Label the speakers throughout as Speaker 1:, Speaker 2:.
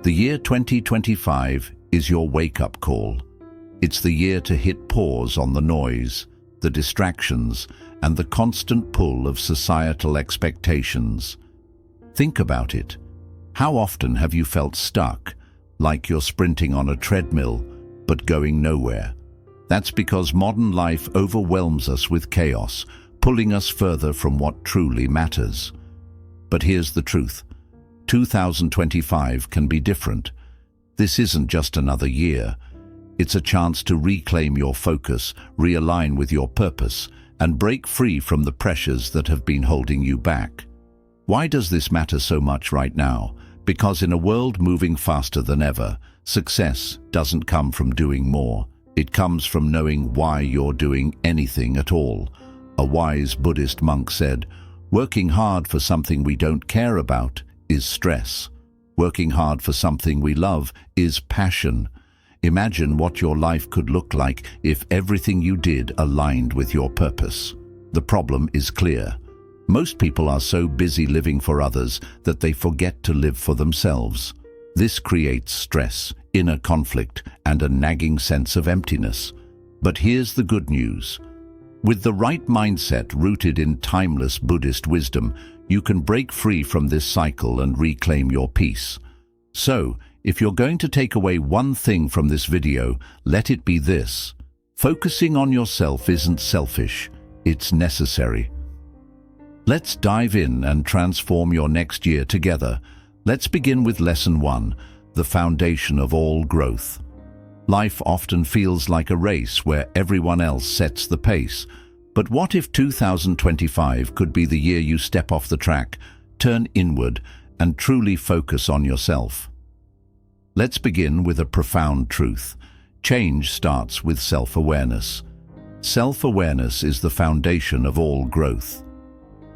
Speaker 1: The year 2025 is your wake-up call. It's the year to hit pause on the noise, the distractions, and the constant pull of societal expectations. Think about it. How often have you felt stuck, like you're sprinting on a treadmill, but going nowhere? That's because modern life overwhelms us with chaos, pulling us further from what truly matters. But here's the truth. 2025 can be different. This isn't just another year. It's a chance to reclaim your focus, realign with your purpose, and break free from the pressures that have been holding you back. Why does this matter so much right now? Because in a world moving faster than ever, success doesn't come from doing more. It comes from knowing why you're doing anything at all. A wise Buddhist monk said, "Working hard for something we don't care about is stress. Working hard for something we love is passion." Imagine what your life could look like if everything you did aligned with your purpose. The problem is clear. Most people are so busy living for others that they forget to live for themselves. This creates stress, inner conflict, and a nagging sense of emptiness. But here's the good news. With the right mindset rooted in timeless Buddhist wisdom, you can break free from this cycle and reclaim your peace. So, if you're going to take away one thing from this video, let it be this. Focusing on yourself isn't selfish, it's necessary. Let's dive in and transform your next year together. Let's begin with Lesson 1, the foundation of all growth. Life often feels like a race where everyone else sets the pace. But what if 2025 could be the year you step off the track, turn inward, and truly focus on yourself? Let's begin with a profound truth. Change starts with self-awareness. Self-awareness is the foundation of all growth.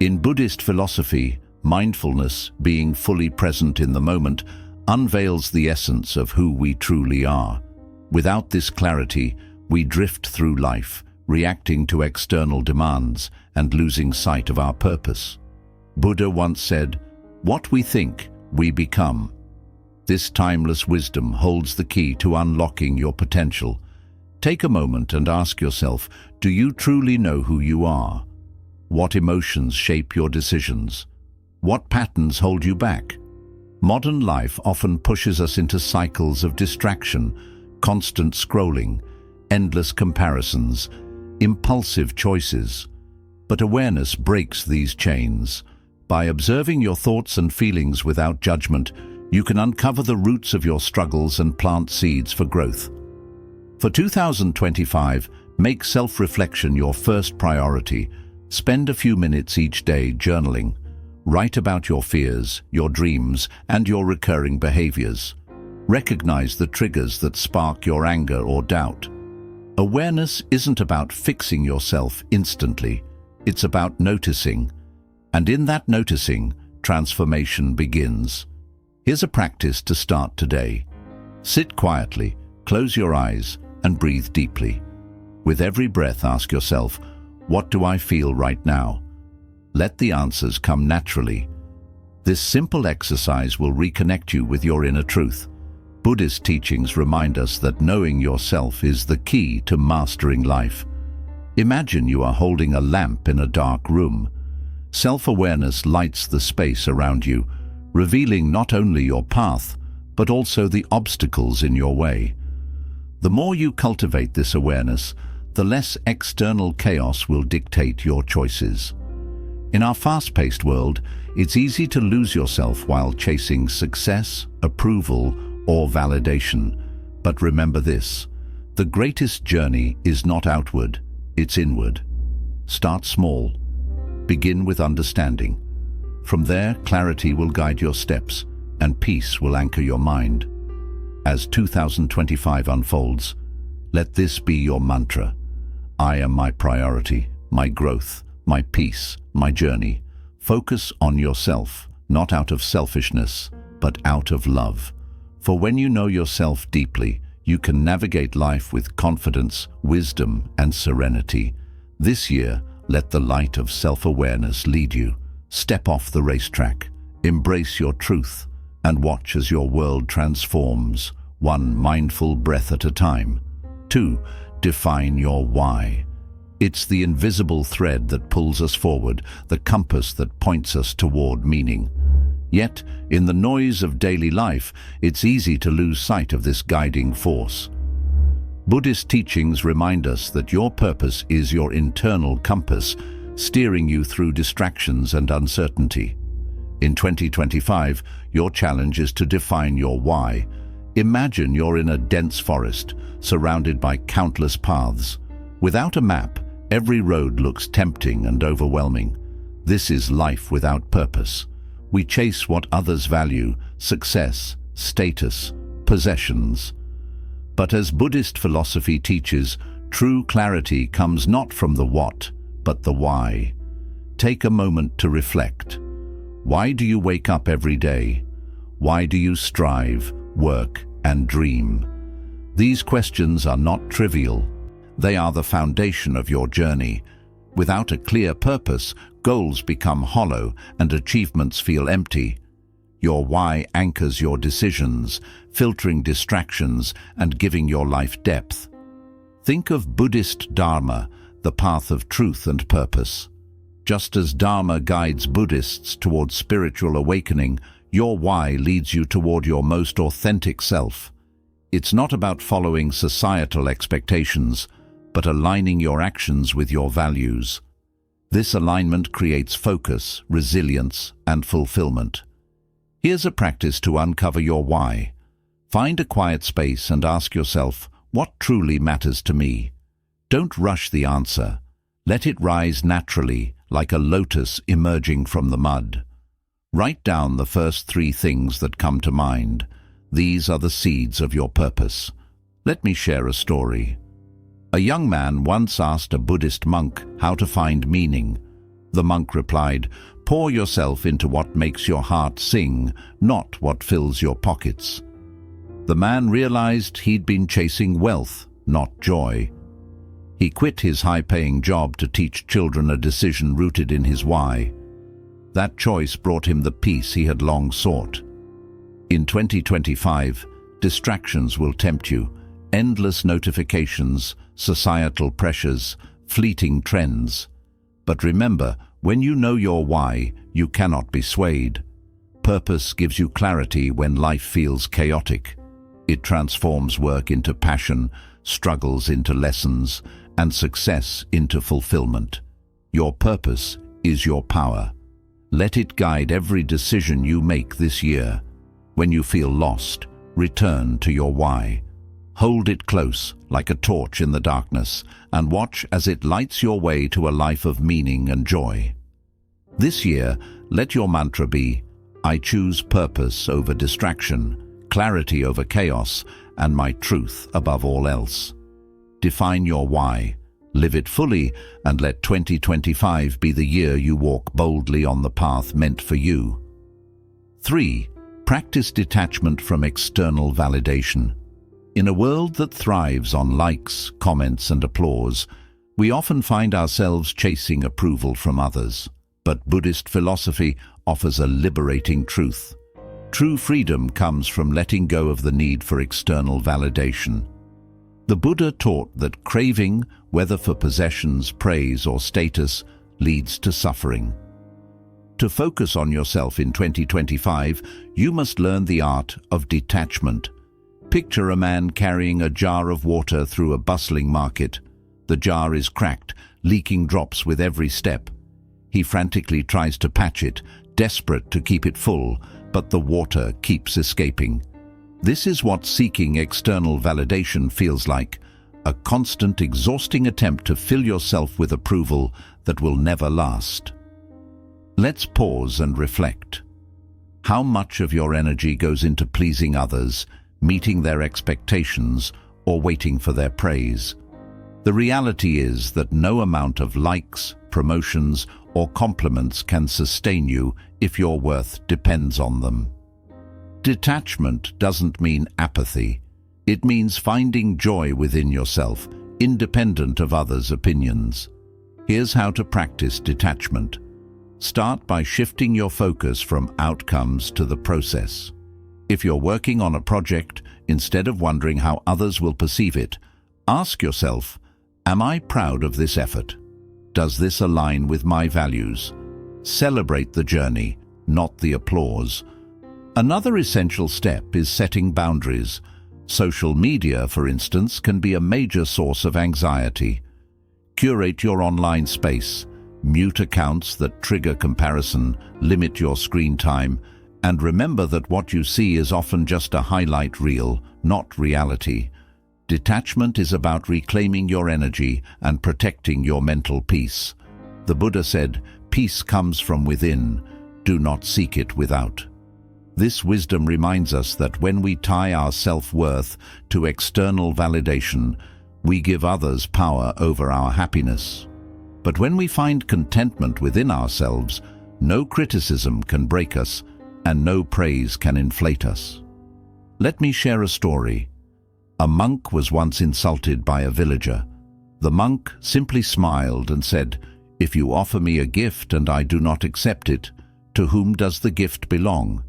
Speaker 1: In Buddhist philosophy, mindfulness, being fully present in the moment, unveils the essence of who we truly are. Without this clarity, we drift through life, reacting to external demands and losing sight of our purpose. Buddha once said, "What we think, we become." This timeless wisdom holds the key to unlocking your potential. Take a moment and ask yourself, do you truly know who you are? What emotions shape your decisions? What patterns hold you back? Modern life often pushes us into cycles of distraction, constant scrolling, endless comparisons, impulsive choices. But awareness breaks these chains. By observing your thoughts and feelings without judgment, you can uncover the roots of your struggles and plant seeds for growth. For 2025, make self-reflection your first priority. Spend a few minutes each day journaling. Write about your fears, your dreams, and your recurring behaviors. Recognize the triggers that spark your anger or doubt. Awareness isn't about fixing yourself instantly. It's about noticing. And in that noticing, transformation begins. Here's a practice to start today. Sit quietly, close your eyes, and breathe deeply. With every breath, ask yourself, what do I feel right now? Let the answers come naturally. This simple exercise will reconnect you with your inner truth. Buddhist teachings remind us that knowing yourself is the key to mastering life. Imagine you are holding a lamp in a dark room. Self-awareness lights the space around you, revealing not only your path, but also the obstacles in your way. The more you cultivate this awareness, the less external chaos will dictate your choices. In our fast-paced world, it's easy to lose yourself while chasing success, approval, or validation. But remember this, the greatest journey is not outward, it's inward. Start small. Begin with understanding. From there, clarity will guide your steps, and peace will anchor your mind. As 2025 unfolds, let this be your mantra. I am my priority, my growth, my peace, my journey. Focus on yourself, not out of selfishness, but out of love. For when you know yourself deeply, you can navigate life with confidence, wisdom, and serenity. This year, let the light of self-awareness lead you. Step off the racetrack, embrace your truth, and watch as your world transforms, one mindful breath at a time. 2. Define your why. It's the invisible thread that pulls us forward, the compass that points us toward meaning. Yet, in the noise of daily life, it's easy to lose sight of this guiding force. Buddhist teachings remind us that your purpose is your internal compass, steering you through distractions and uncertainty. In 2025, your challenge is to define your why. Imagine you're in a dense forest, surrounded by countless paths. Without a map, every road looks tempting and overwhelming. This is life without purpose. We chase what others value: success, status, possessions. But as Buddhist philosophy teaches, true clarity comes not from the what, but the why. Take a moment to reflect. Why do you wake up every day? Why do you strive, work, and dream? These questions are not trivial. They are the foundation of your journey. Without a clear purpose, goals become hollow and achievements feel empty. Your why anchors your decisions, filtering distractions and giving your life depth. Think of Buddhist Dharma, the path of truth and purpose. Just as Dharma guides Buddhists toward spiritual awakening, your why leads you toward your most authentic self. It's not about following societal expectations, but aligning your actions with your values. This alignment creates focus, resilience, and fulfillment. Here's a practice to uncover your why. Find a quiet space and ask yourself, what truly matters to me? Don't rush the answer. Let it rise naturally, like a lotus emerging from the mud. Write down the first 3 things that come to mind. These are the seeds of your purpose. Let me share a story. A young man once asked a Buddhist monk how to find meaning. The monk replied, "Pour yourself into what makes your heart sing, not what fills your pockets." The man realized he'd been chasing wealth, not joy. He quit his high-paying job to teach children a decision rooted in his why. That choice brought him the peace he had long sought. In 2025, distractions will tempt you. Endless notifications, societal pressures, fleeting trends. But remember, when you know your why, you cannot be swayed. Purpose gives you clarity when life feels chaotic. It transforms work into passion, struggles into lessons, and success into fulfillment. Your purpose is your power. Let it guide every decision you make this year. When you feel lost, return to your why. Hold it close, like a torch in the darkness, and watch as it lights your way to a life of meaning and joy. This year, let your mantra be, I choose purpose over distraction, clarity over chaos, and my truth above all else. Define your why, live it fully, and let 2025 be the year you walk boldly on the path meant for you. 3. Practice detachment from external validation. In a world that thrives on likes, comments, and applause, we often find ourselves chasing approval from others. But Buddhist philosophy offers a liberating truth. True freedom comes from letting go of the need for external validation. The Buddha taught that craving, whether for possessions, praise, or status, leads to suffering. To focus on yourself in 2025, you must learn the art of detachment. Picture a man carrying a jar of water through a bustling market. The jar is cracked, leaking drops with every step. He frantically tries to patch it, desperate to keep it full, but the water keeps escaping. This is what seeking external validation feels like, a constant, exhausting attempt to fill yourself with approval that will never last. Let's pause and reflect. How much of your energy goes into pleasing others, meeting their expectations, or waiting for their praise? The reality is that no amount of likes, promotions, or compliments can sustain you if your worth depends on them. Detachment doesn't mean apathy. It means finding joy within yourself, independent of others' opinions. Here's how to practice detachment. Start by shifting your focus from outcomes to the process. If you're working on a project, instead of wondering how others will perceive it, ask yourself, am I proud of this effort? Does this align with my values? Celebrate the journey, not the applause. Another essential step is setting boundaries. Social media, for instance, can be a major source of anxiety. Curate your online space, mute accounts that trigger comparison, limit your screen time, and remember that what you see is often just a highlight reel, not reality. Detachment is about reclaiming your energy and protecting your mental peace. The Buddha said, "Peace comes from within, do not seek it without." This wisdom reminds us that when we tie our self-worth to external validation, we give others power over our happiness. But when we find contentment within ourselves, no criticism can break us, and no praise can inflate us. Let me share a story. A monk was once insulted by a villager. The monk simply smiled and said, "If you offer me a gift and I do not accept it, to whom does the gift belong?"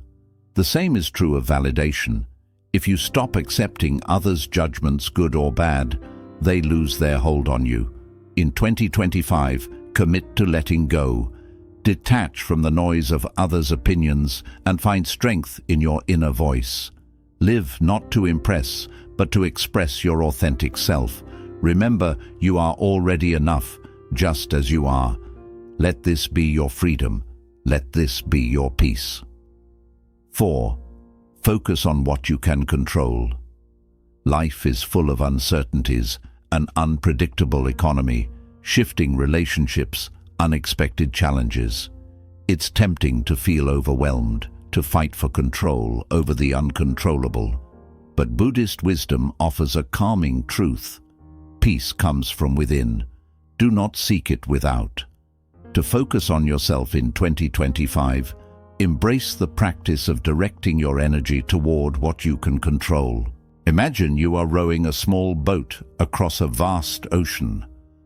Speaker 1: The same is true of validation. If you stop accepting others' judgments, good or bad, they lose their hold on you. In 2025, commit to letting go. Detach from the noise of others' opinions and find strength in your inner voice. Live not to impress, but to express your authentic self. Remember, you are already enough, just as you are. Let this be your freedom. Let this be your peace. 4. Focus on what you can control. Life is full of uncertainties, an unpredictable economy, shifting relationships, unexpected challenges. It's tempting to feel overwhelmed, to fight for control over the uncontrollable. But Buddhist wisdom offers a calming truth. Peace comes from within. Do not seek it without. To focus on yourself in 2025, embrace the practice of directing your energy toward what you can control. Imagine you are rowing a small boat across a vast ocean.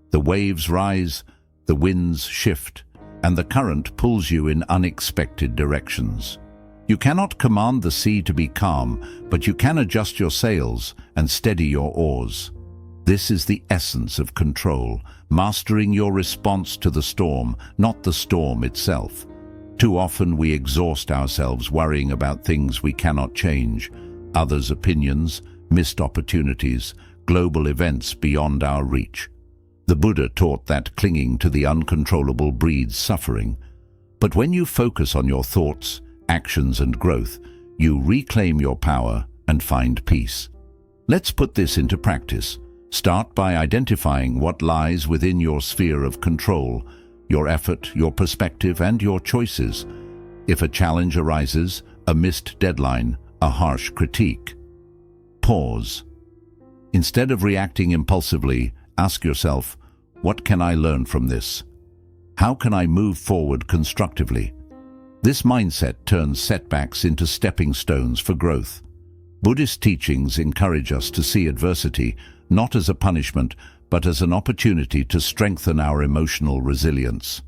Speaker 1: The waves rise, the winds shift, and the current pulls you in unexpected directions. You cannot command the sea to be calm, but you can adjust your sails and steady your oars. This is the essence of control, mastering your response to the storm, not the storm itself. Too often we exhaust ourselves worrying about things we cannot change, others' opinions, missed opportunities, global events beyond our reach. The Buddha taught that clinging to the uncontrollable breeds suffering. But when you focus on your thoughts, actions and growth, you reclaim your power and find peace. Let's put this into practice. Start by identifying what lies within your sphere of control, your effort, your perspective, and your choices. If a challenge arises, a missed deadline, a harsh critique, pause. Instead of reacting impulsively, ask yourself, what can I learn from this? How can I move forward constructively? This mindset turns setbacks into stepping stones for growth. Buddhist teachings encourage us to see adversity not as a punishment, but as an opportunity to strengthen our emotional resilience.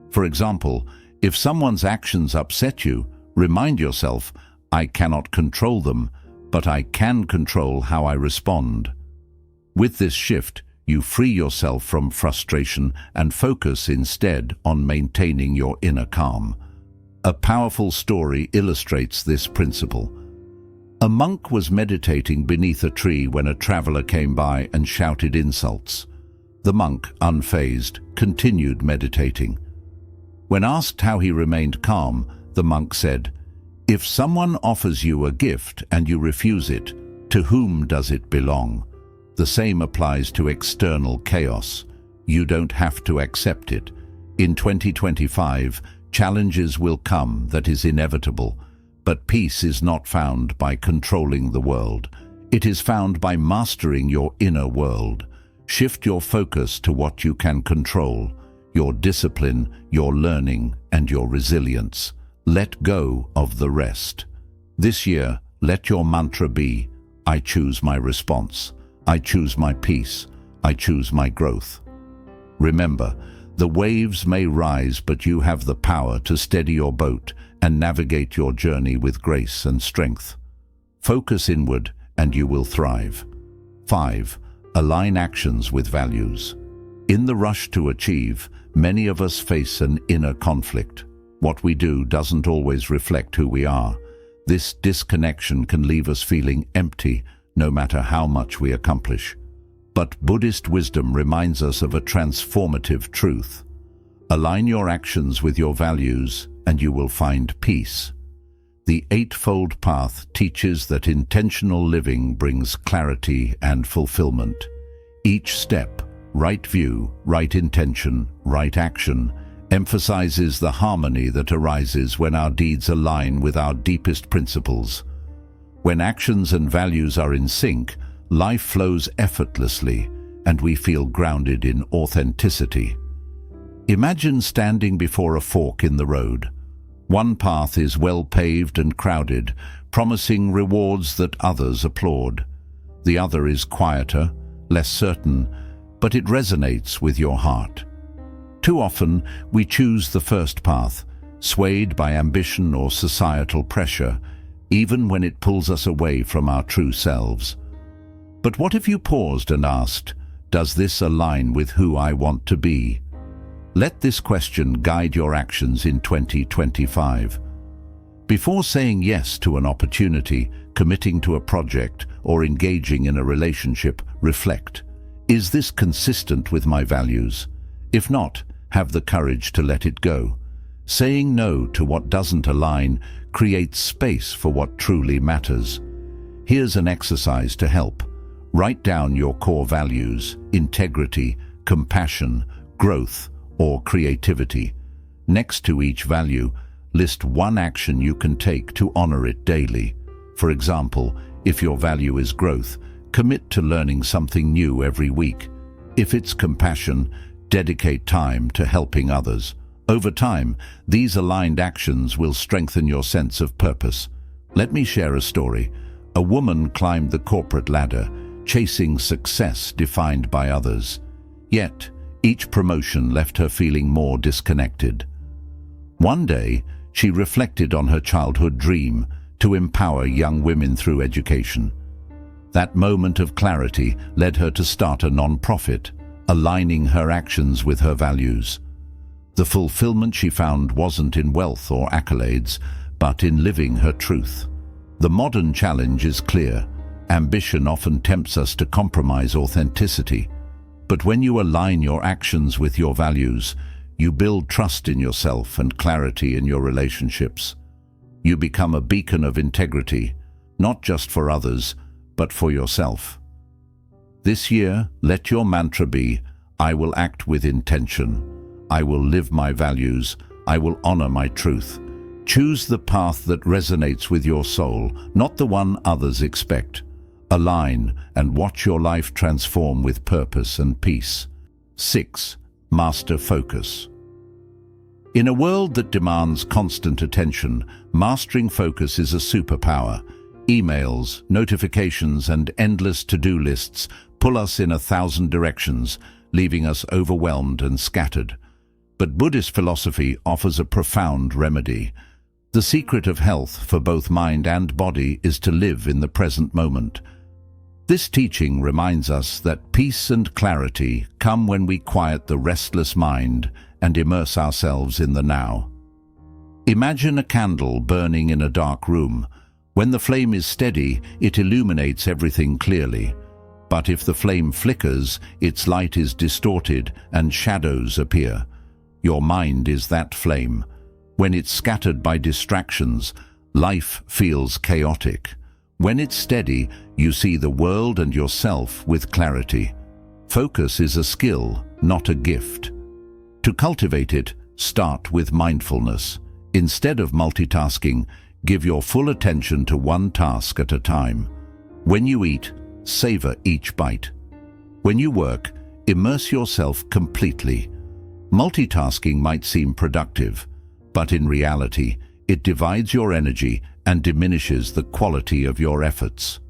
Speaker 1: For example, if someone's actions upset you, remind yourself, I cannot control them, but I can control how I respond. With this shift, you free yourself from frustration and focus instead on maintaining your inner calm. A powerful story illustrates this principle. A monk was meditating beneath a tree when a traveler came by and shouted insults. The monk, unfazed, continued meditating. When asked how he remained calm, the monk said, "If someone offers you a gift and you refuse it, to whom does it belong?" The same applies to external chaos. You don't have to accept it. In 2025, challenges will come, that is inevitable. But peace is not found by controlling the world. It is found by mastering your inner world. Shift your focus to what you can control, your discipline, your learning, and your resilience. Let go of the rest. This year, let your mantra be, I choose my response. I choose my peace. I choose my growth. Remember, The waves may rise, but you have the power to steady your boat and navigate your journey with grace and strength. Focus inward and you will thrive. 5. Align actions with values. In the rush to achieve, many of us face an inner conflict. What we do doesn't always reflect who we are. This disconnection can leave us feeling empty, no matter how much we accomplish. But Buddhist wisdom reminds us of a transformative truth. Align your actions with your values, and you will find peace. The Eightfold Path teaches that intentional living brings clarity and fulfillment. Each step, right view, right intention, right action, emphasizes the harmony that arises when our deeds align with our deepest principles. When actions and values are in sync, life flows effortlessly, and we feel grounded in authenticity. Imagine standing before a fork in the road. One path is well paved and crowded, promising rewards that others applaud. The other is quieter, less certain, but it resonates with your heart. Too often, we choose the first path, swayed by ambition or societal pressure, even when it pulls us away from our true selves. But what if you paused and asked, does this align with who I want to be? Let this question guide your actions in 2025. Before saying yes to an opportunity, committing to a project, or engaging in a relationship, reflect. Is this consistent with my values? If not, have the courage to let it go. Saying no to what doesn't align creates space for what truly matters. Here's an exercise to help. Write down your core values: integrity, compassion, growth, or creativity. Next to each value, list one action you can take to honor it daily. For example, if your value is growth, commit to learning something new every week. If it's compassion, dedicate time to helping others. Over time, these aligned actions will strengthen your sense of purpose. Let me share a story. A woman climbed the corporate ladder, chasing success defined by others. Yet, each promotion left her feeling more disconnected. One day, she reflected on her childhood dream to empower young women through education. That moment of clarity led her to start a non-profit, aligning her actions with her values. The fulfillment she found wasn't in wealth or accolades, but in living her truth. The modern challenge is clear. Ambition often tempts us to compromise authenticity. But when you align your actions with your values, you build trust in yourself and clarity in your relationships. You become a beacon of integrity, not just for others, but for yourself. This year, let your mantra be, I will act with intention. I will live my values. I will honor my truth. Choose the path that resonates with your soul, not the one others expect. Align and watch your life transform with purpose and peace. 6. Master focus. In a world that demands constant attention, mastering focus is a superpower. Emails, notifications, and endless to-do lists pull us in 1,000 directions, leaving us overwhelmed and scattered. But Buddhist philosophy offers a profound remedy. The secret of health for both mind and body is to live in the present moment. This teaching reminds us that peace and clarity come when we quiet the restless mind and immerse ourselves in the now. Imagine a candle burning in a dark room. When the flame is steady, it illuminates everything clearly. But if the flame flickers, its light is distorted and shadows appear. Your mind is that flame. When it's scattered by distractions, life feels chaotic. When it's steady, you see the world and yourself with clarity. Focus is a skill, not a gift. To cultivate it, start with mindfulness. Instead of multitasking, give your full attention to one task at a time. When you eat, savor each bite. When you work, immerse yourself completely. Multitasking might seem productive, but in reality, it divides your energy and diminishes the quality of your efforts.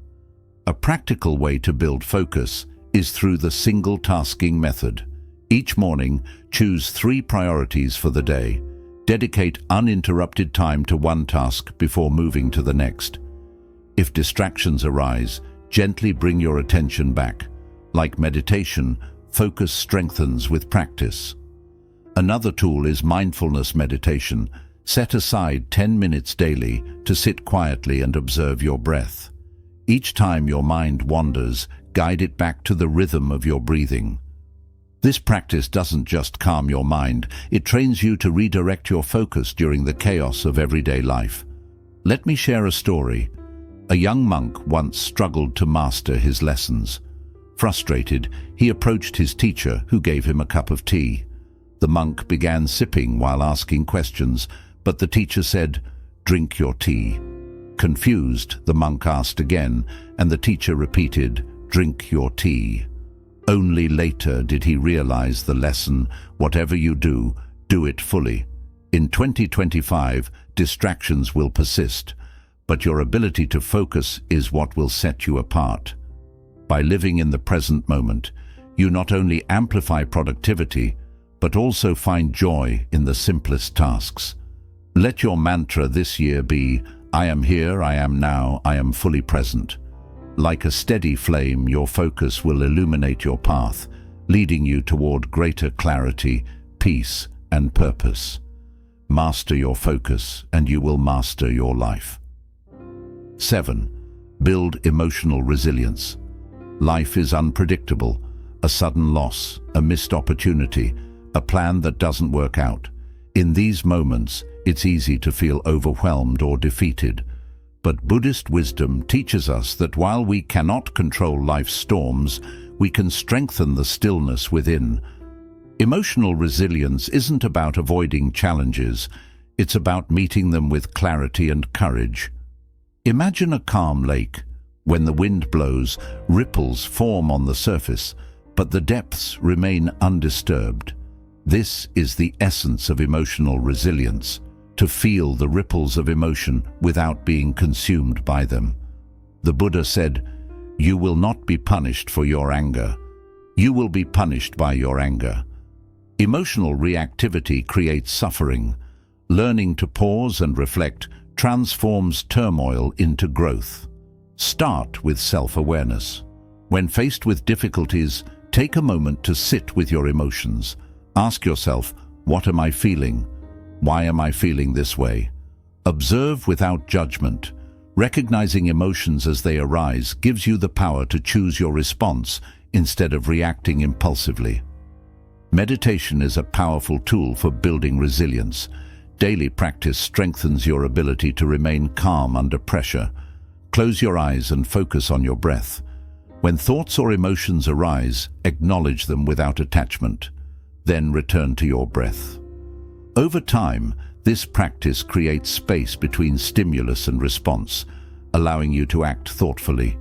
Speaker 1: A practical way to build focus is through the single tasking method. Each morning, choose 3 priorities for the day. Dedicate uninterrupted time to one task before moving to the next. If distractions arise, gently bring your attention back. Like meditation, focus strengthens with practice. Another tool is mindfulness meditation. Set aside 10 minutes daily to sit quietly and observe your breath. Each time your mind wanders, guide it back to the rhythm of your breathing. This practice doesn't just calm your mind, it trains you to redirect your focus during the chaos of everyday life. Let me share a story. A young monk once struggled to master his lessons. Frustrated, he approached his teacher, who gave him a cup of tea. The monk began sipping while asking questions, but the teacher said, "Drink your tea." Confused, the monk asked again, and the teacher repeated, "Drink your tea." Only later did he realize the lesson: whatever you do, do it fully. In 2025, distractions will persist, but your ability to focus is what will set you apart. By living in the present moment, you not only amplify productivity, but also find joy in the simplest tasks. Let your mantra this year be, "I am here, I am now, I am fully present." Like a steady flame, your focus will illuminate your path, leading you toward greater clarity, peace, and purpose. Master your focus, and you will master your life. 7. Build emotional resilience. Life is unpredictable. A sudden loss, a missed opportunity, a plan that doesn't work out. In these moments, it's easy to feel overwhelmed or defeated. But Buddhist wisdom teaches us that while we cannot control life's storms, we can strengthen the stillness within. Emotional resilience isn't about avoiding challenges, it's about meeting them with clarity and courage. Imagine a calm lake. When the wind blows, ripples form on the surface, but the depths remain undisturbed. This is the essence of emotional resilience, to feel the ripples of emotion without being consumed by them. The Buddha said, "You will not be punished for your anger. You will be punished by your anger." Emotional reactivity creates suffering. Learning to pause and reflect transforms turmoil into growth. Start with self-awareness. When faced with difficulties, take a moment to sit with your emotions. Ask yourself, what am I feeling? Why am I feeling this way? Observe without judgment. Recognizing emotions as they arise gives you the power to choose your response instead of reacting impulsively. Meditation is a powerful tool for building resilience. Daily practice strengthens your ability to remain calm under pressure. Close your eyes and focus on your breath. When thoughts or emotions arise, acknowledge them without attachment. Then return to your breath. Over time, this practice creates space between stimulus and response, allowing you to act thoughtfully.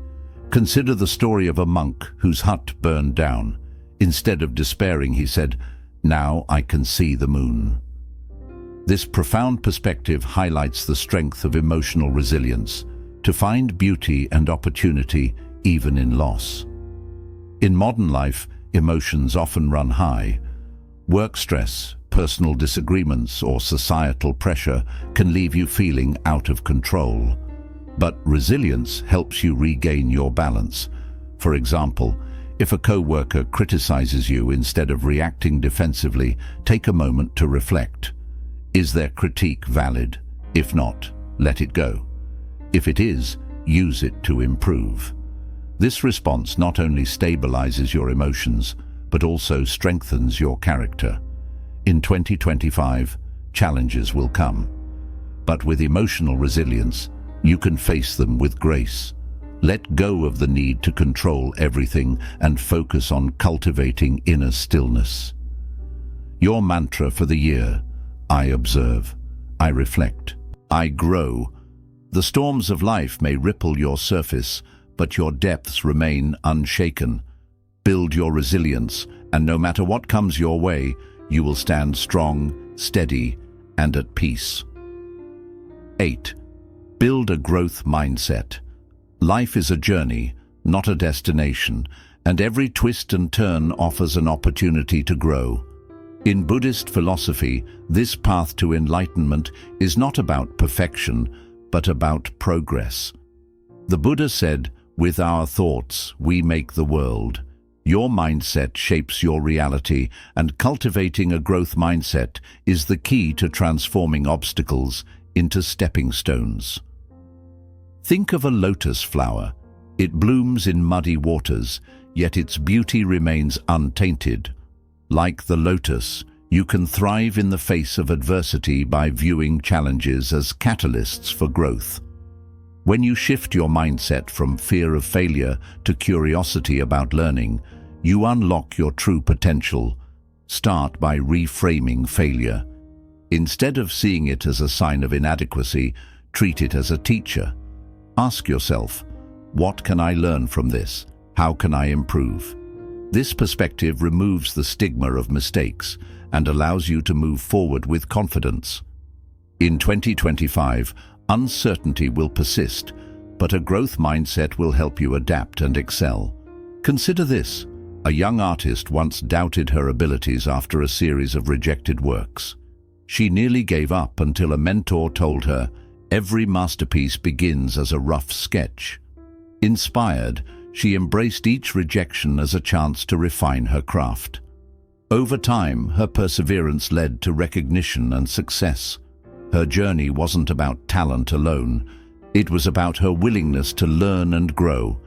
Speaker 1: Consider the story of a monk whose hut burned down. Instead of despairing, he said, "Now I can see the moon." This profound perspective highlights the strength of emotional resilience, to find beauty and opportunity even in loss. In modern life, emotions often run high. Work stress, personal disagreements, or societal pressure can leave you feeling out of control. But resilience helps you regain your balance. For example, if a co-worker criticizes you, instead of reacting defensively, take a moment to reflect. Is their critique valid? If not, let it go. If it is, use it to improve. This response not only stabilizes your emotions, but also strengthens your character. In 2025, challenges will come. But with emotional resilience, you can face them with grace. Let go of the need to control everything and focus on cultivating inner stillness. Your mantra for the year: I observe, I reflect, I grow. The storms of life may ripple your surface, but your depths remain unshaken. Build your resilience, and no matter what comes your way, you will stand strong, steady, and at peace. 8. Build a growth mindset. Life is a journey, not a destination, and every twist and turn offers an opportunity to grow. In Buddhist philosophy, this path to enlightenment is not about perfection, but about progress. The Buddha said, "With our thoughts, we make the world." Your mindset shapes your reality, and cultivating a growth mindset is the key to transforming obstacles into stepping stones. Think of a lotus flower. It blooms in muddy waters, yet its beauty remains untainted. Like the lotus, you can thrive in the face of adversity by viewing challenges as catalysts for growth. When you shift your mindset from fear of failure to curiosity about learning, you unlock your true potential. Start by reframing failure. Instead of seeing it as a sign of inadequacy, treat it as a teacher. Ask yourself, what can I learn from this? How can I improve? This perspective removes the stigma of mistakes and allows you to move forward with confidence. In 2025, uncertainty will persist, but a growth mindset will help you adapt and excel. Consider this. A young artist once doubted her abilities after a series of rejected works. She nearly gave up until a mentor told her, "Every masterpiece begins as a rough sketch." Inspired, she embraced each rejection as a chance to refine her craft. Over time, her perseverance led to recognition and success. Her journey wasn't about talent alone. It was about her willingness to learn and grow.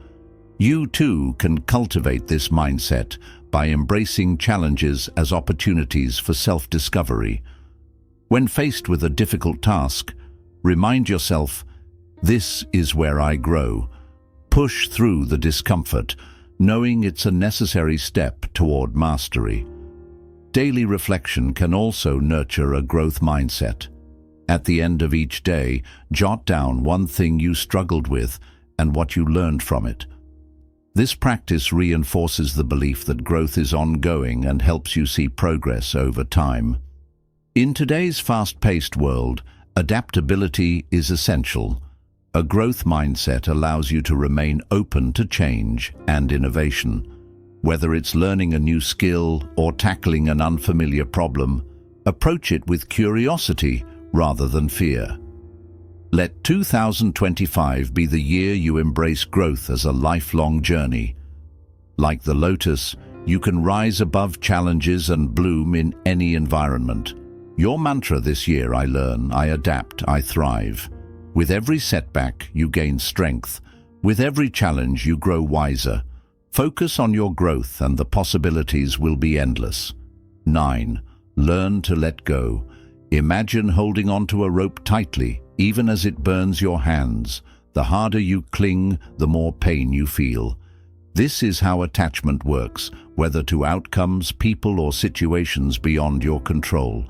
Speaker 1: You too can cultivate this mindset by embracing challenges as opportunities for self-discovery. When faced with a difficult task, remind yourself, "This is where I grow." Push through the discomfort, knowing it's a necessary step toward mastery. Daily reflection can also nurture a growth mindset. At the end of each day, jot down one thing you struggled with and what you learned from it. This practice reinforces the belief that growth is ongoing and helps you see progress over time. In today's fast-paced world, adaptability is essential. A growth mindset allows you to remain open to change and innovation. Whether it's learning a new skill or tackling an unfamiliar problem, approach it with curiosity rather than fear. Let 2025 be the year you embrace growth as a lifelong journey. Like the lotus, you can rise above challenges and bloom in any environment. Your mantra this year: I learn, I adapt, I thrive. With every setback, you gain strength. With every challenge, you grow wiser. Focus on your growth and the possibilities will be endless. 9. Learn to let go. Imagine holding onto a rope tightly, even as it burns your hands. The harder you cling, the more pain you feel. This is how attachment works, whether to outcomes, people, or situations beyond your control.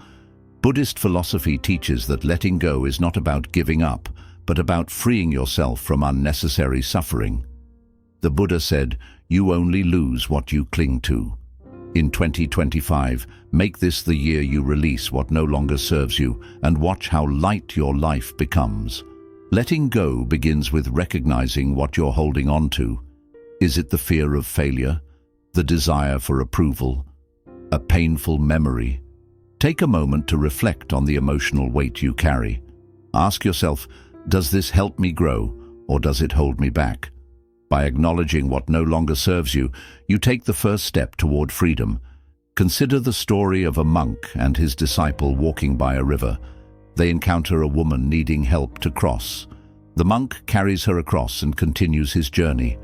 Speaker 1: Buddhist philosophy teaches that letting go is not about giving up, but about freeing yourself from unnecessary suffering. The Buddha said, "You only lose what you cling to." In 2025, make this the year you release what no longer serves you and watch how light your life becomes. Letting go begins with recognizing what you're holding on to. Is it the fear of failure? The desire for approval? A painful memory? Take a moment to reflect on the emotional weight you carry. Ask yourself, does this help me grow, or does it hold me back? By acknowledging what no longer serves you, you take the first step toward freedom. Consider the story of a monk and his disciple walking by a river. They encounter a woman needing help to cross. The monk carries her across and continues his journey.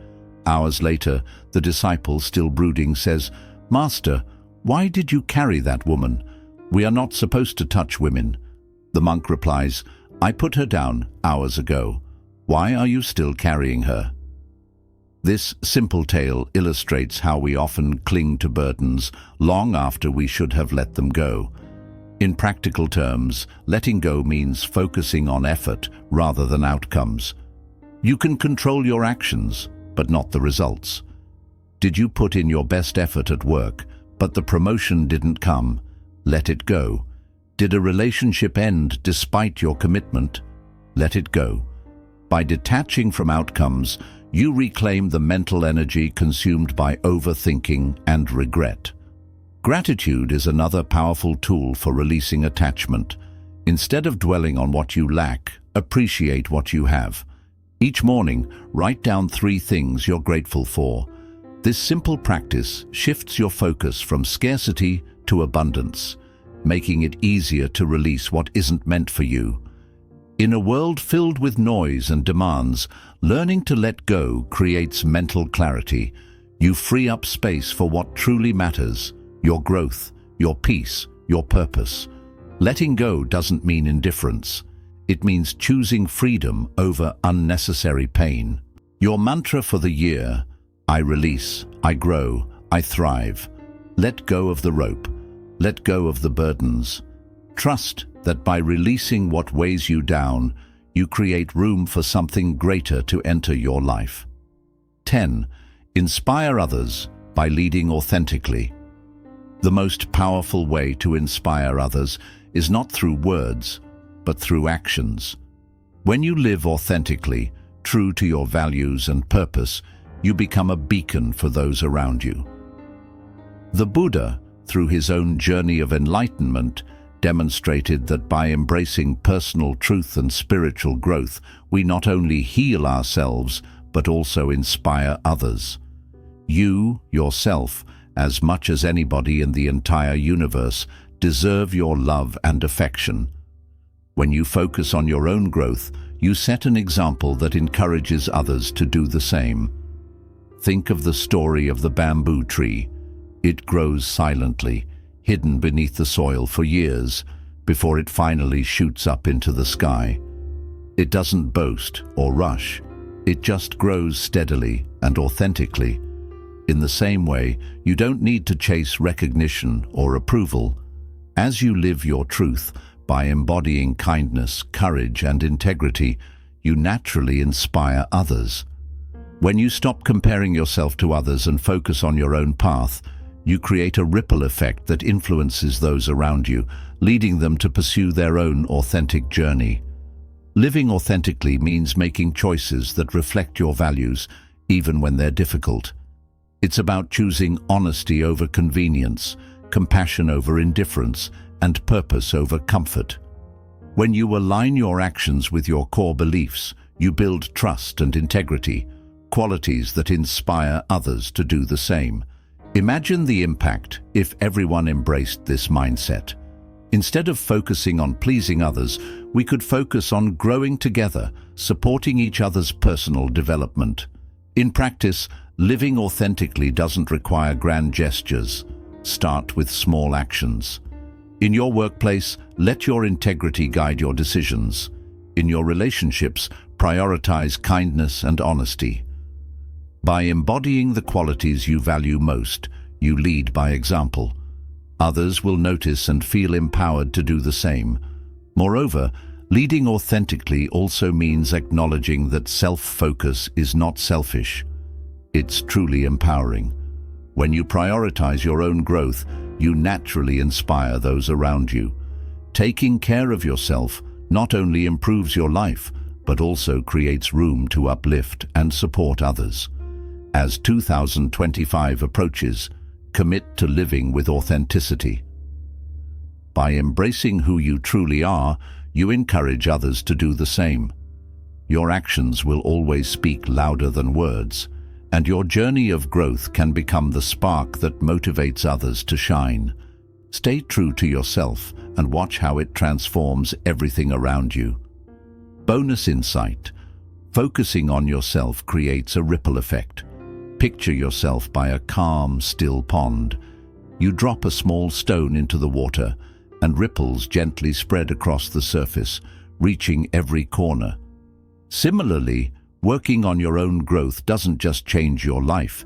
Speaker 1: Hours later, the disciple, still brooding, says, "Master, why did you carry that woman? We are not supposed to touch women." The monk replies, "I put her down hours ago. Why are you still carrying her?" This simple tale illustrates how we often cling to burdens long after we should have let them go. In practical terms, letting go means focusing on effort rather than outcomes. You can control your actions, but not the results. Did you put in your best effort at work, but the promotion didn't come? Let it go. Did a relationship end despite your commitment? Let it go. By detaching from outcomes, you reclaim the mental energy consumed by overthinking and regret. Gratitude is another powerful tool for releasing attachment. Instead of dwelling on what you lack, appreciate what you have. Each morning, write down 3 things you're grateful for. This simple practice shifts your focus from scarcity to abundance, making it easier to release what isn't meant for you. In a world filled with noise and demands, learning to let go creates mental clarity. You free up space for what truly matters: your growth, your peace, your purpose. Letting go doesn't mean indifference. It means choosing freedom over unnecessary pain. Your mantra for the year: I release, I grow, I thrive. Let go of the rope. Let go of the burdens. Trust that by releasing what weighs you down, you create room for something greater to enter your life. 10. Inspire others by leading authentically. The most powerful way to inspire others is not through words, but through actions. When you live authentically, true to your values and purpose, you become a beacon for those around you. The Buddha, through his own journey of enlightenment, demonstrated that by embracing personal truth and spiritual growth, we not only heal ourselves, but also inspire others. You, yourself, as much as anybody in the entire universe, deserve your love and affection. When you focus on your own growth, you set an example that encourages others to do the same. Think of the story of the bamboo tree. It grows silently, hidden beneath the soil for years, before it finally shoots up into the sky. It doesn't boast or rush. It just grows steadily and authentically. In the same way, you don't need to chase recognition or approval. As you live your truth, by embodying kindness, courage, and integrity, you naturally inspire others. When you stop comparing yourself to others and focus on your own path, you create a ripple effect that influences those around you, leading them to pursue their own authentic journey. Living authentically means making choices that reflect your values, even when they're difficult. It's about choosing honesty over convenience, compassion over indifference, and purpose over comfort. When you align your actions with your core beliefs, you build trust and integrity, qualities that inspire others to do the same. Imagine the impact if everyone embraced this mindset. Instead of focusing on pleasing others, we could focus on growing together, supporting each other's personal development. In practice, living authentically doesn't require grand gestures. Start with small actions. In your workplace, let your integrity guide your decisions. In your relationships, prioritize kindness and honesty. By embodying the qualities you value most, you lead by example. Others will notice and feel empowered to do the same. Moreover, leading authentically also means acknowledging that self-focus is not selfish. It's truly empowering. When you prioritize your own growth, you naturally inspire those around you. Taking care of yourself not only improves your life, but also creates room to uplift and support others. As 2025 approaches, commit to living with authenticity. By embracing who you truly are, you encourage others to do the same. Your actions will always speak louder than words, and your journey of growth can become the spark that motivates others to shine. Stay true to yourself and watch how it transforms everything around you. Bonus insight: focusing on yourself creates a ripple effect. Picture yourself by a calm, still pond. You drop a small stone into the water, and ripples gently spread across the surface, reaching every corner. Similarly, working on your own growth doesn't just change your life.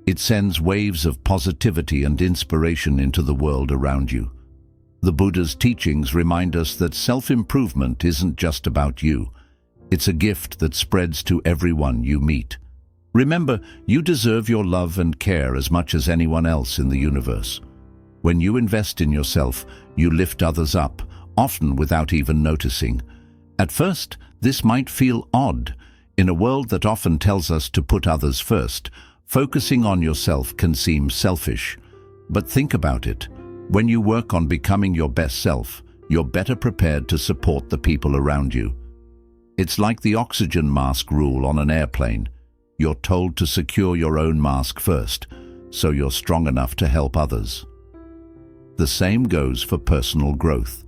Speaker 1: It sends waves of positivity and inspiration into the world around you. The Buddha's teachings remind us that self-improvement isn't just about you. It's a gift that spreads to everyone you meet. Remember, you deserve your love and care as much as anyone else in the universe. When you invest in yourself, you lift others up, often without even noticing. At first, this might feel odd. In a world that often tells us to put others first, focusing on yourself can seem selfish. But think about it. When you work on becoming your best self, you're better prepared to support the people around you. It's like the oxygen mask rule on an airplane. You're told to secure your own mask first, so you're strong enough to help others. The same goes for personal growth.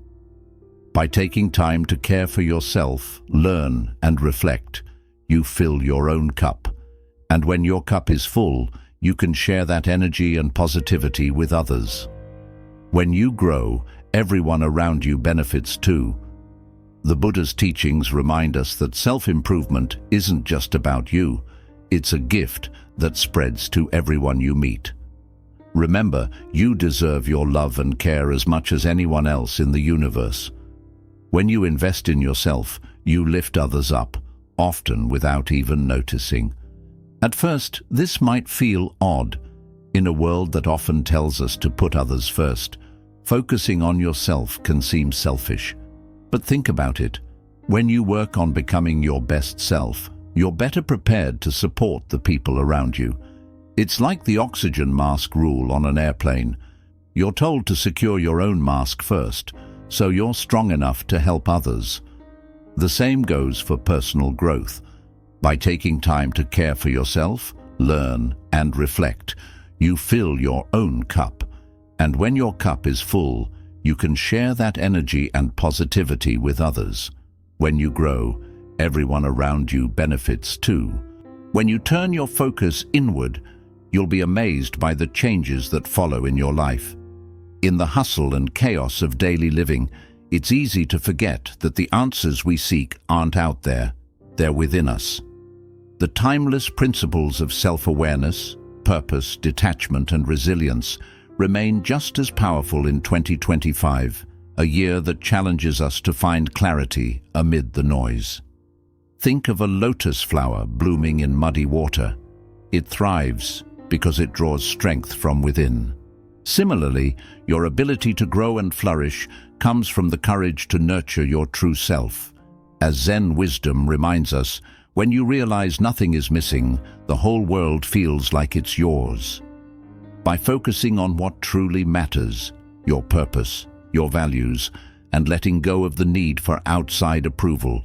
Speaker 1: By taking time to care for yourself, learn and reflect, you fill your own cup. And when your cup is full, you can share that energy and positivity with others. When you grow, everyone around you benefits too. The Buddha's teachings remind us that self-improvement isn't just about you. It's a gift that spreads to everyone you meet. Remember, you deserve your love and care as much as anyone else in the universe. When you invest in yourself, you lift others up, often without even noticing. At first, this might feel odd. In a world that often tells us to put others first, focusing on yourself can seem selfish. But think about it. When you work on becoming your best self, you're better prepared to support the people around you. It's like the oxygen mask rule on an airplane. You're told to secure your own mask first, so you're strong enough to help others. The same goes for personal growth. By taking time to care for yourself, learn and reflect, you fill your own cup. And when your cup is full, you can share that energy and positivity with others. When you grow, everyone around you benefits too. When you turn your focus inward, you'll be amazed by the changes that follow in your life. In the hustle and chaos of daily living, it's easy to forget that the answers we seek aren't out there, they're within us. The timeless principles of self-awareness, purpose, detachment, and resilience remain just as powerful in 2025, a year that challenges us to find clarity amid the noise. Think of a lotus flower blooming in muddy water. It thrives because it draws strength from within. Similarly, your ability to grow and flourish comes from the courage to nurture your true self. As Zen wisdom reminds us, when you realize nothing is missing, the whole world feels like it's yours. By focusing on what truly matters, your purpose, your values, and letting go of the need for outside approval,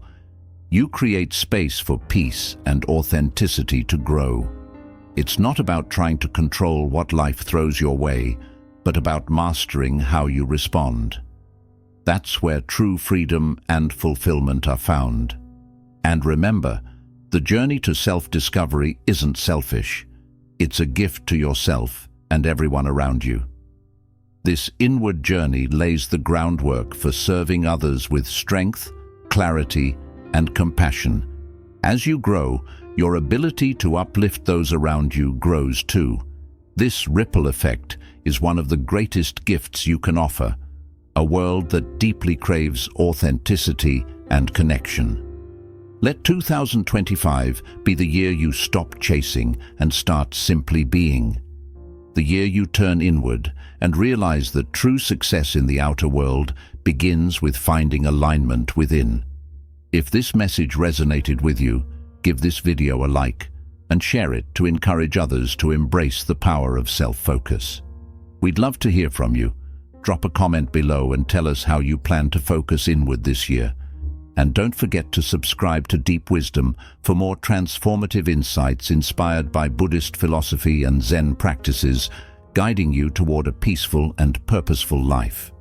Speaker 1: you create space for peace and authenticity to grow. It's not about trying to control what life throws your way, but about mastering how you respond. That's where true freedom and fulfillment are found. And remember, the journey to self-discovery isn't selfish. It's a gift to yourself and everyone around you. This inward journey lays the groundwork for serving others with strength, clarity, and compassion. As you grow, your ability to uplift those around you grows too. This ripple effect is one of the greatest gifts you can offer, a world that deeply craves authenticity and connection. Let 2025 be the year you stop chasing and start simply being. The year you turn inward and realize that true success in the outer world begins with finding alignment within. If this message resonated with you, give this video a like and share it to encourage others to embrace the power of self-focus. We'd love to hear from you. Drop a comment below and tell us how you plan to focus inward this year. And don't forget to subscribe to Deep Wisdom for more transformative insights inspired by Buddhist philosophy and Zen practices, guiding you toward a peaceful and purposeful life.